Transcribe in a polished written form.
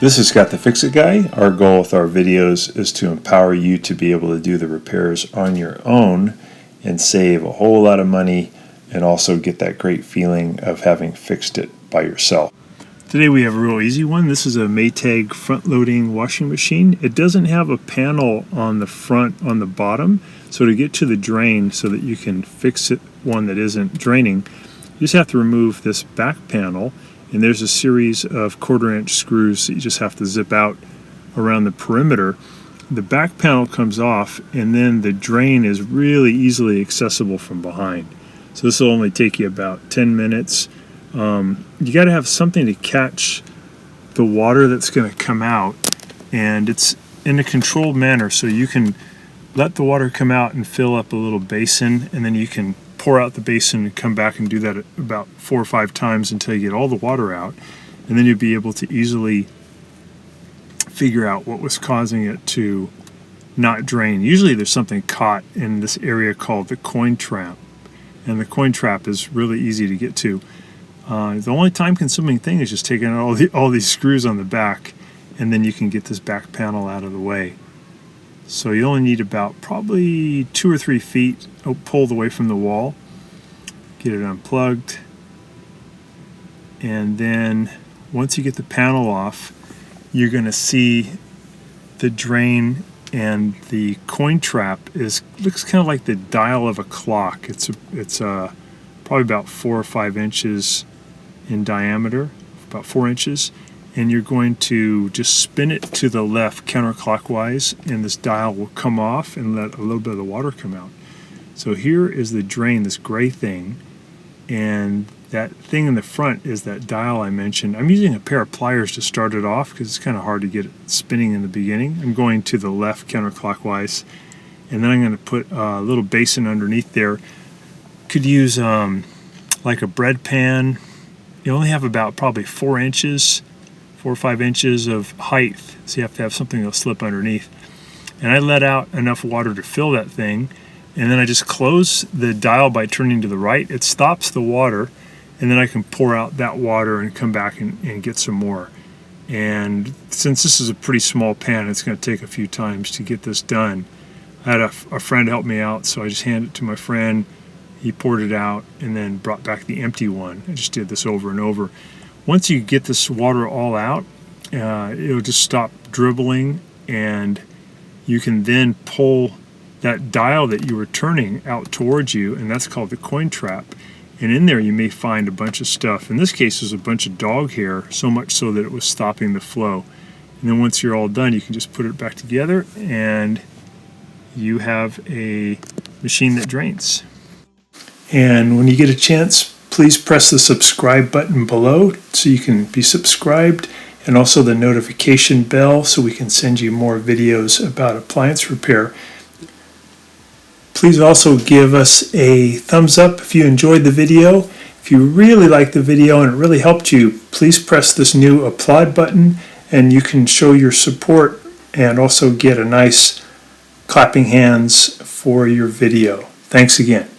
This is Scott the Fix-It Guy. Our goal with our videos is to empower you to be able to do the repairs on your own and save a whole lot of money and also get that great feeling of having fixed it by yourself. Today we have a real easy one. This is a Maytag front-loading washing machine. It doesn't have a panel on the front on the bottom, so to get to the drain so that you can fix it, one that isn't draining, you just have to remove this back panel, and there's a series of 1/4-inch screws that you just have to zip out around the perimeter. The back panel comes off, and then the drain is really easily accessible from behind. So this will only take you about 10 minutes. You got to have something to catch the water that's going to come out, and it's in a controlled manner, so you can let the water come out and fill up a little basin, and then you can pour out the basin and come back and do that about 4 or 5 times until you get all the water out, and then you'll be able to easily figure out what was causing it to not drain. Usually there's something caught in this area called the coin trap, and the coin trap is really easy to get to. The only time-consuming thing is just taking out all these screws on the back, and then you can get this back panel out of the way. So you only need about probably 2 or 3 feet pulled away from the wall. Get it unplugged, and then once you get the panel off, you're going to see the drain, and the coin trap looks kind of like the dial of a clock. It's probably about 4 or 5 inches in diameter, about 4 inches, and you're going to just spin it to the left counterclockwise, and this dial will come off and let a little bit of the water come out. So here is the drain, this gray thing, and that thing in the front is that dial I mentioned. I'm using a pair of pliers to start it off because it's kind of hard to get it spinning in the beginning. I'm going to the left counterclockwise, and then I'm going to put a little basin underneath there. Could use like a bread pan. You only have about probably 4 or 5 inches of height, so you have to have something that'll slip underneath. And I let out enough water to fill that thing, and then I just close the dial by turning to the right. It stops the water, and then I can pour out that water and come back and get some more. And since this is a pretty small pan, it's going to take a few times to get this done. I had a friend help me out, so I just handed it to my friend. He poured it out and then brought back the empty one. I just did this over and over. Once you get this water all out, it'll just stop dribbling, and you can then pull that dial that you were turning out towards you, and that's called the coin trap. And in there you may find a bunch of stuff. In this case, there's a bunch of dog hair, so much so that it was stopping the flow. And then once you're all done, you can just put it back together, and you have a machine that drains. And when you get a chance, please press the subscribe button below so you can be subscribed, and also the notification bell so we can send you more videos about appliance repair. Please also give us a thumbs up if you enjoyed the video. If you really liked the video and it really helped you, please press this new applaud button, and you can show your support and also get a nice clapping hands for your video. Thanks again.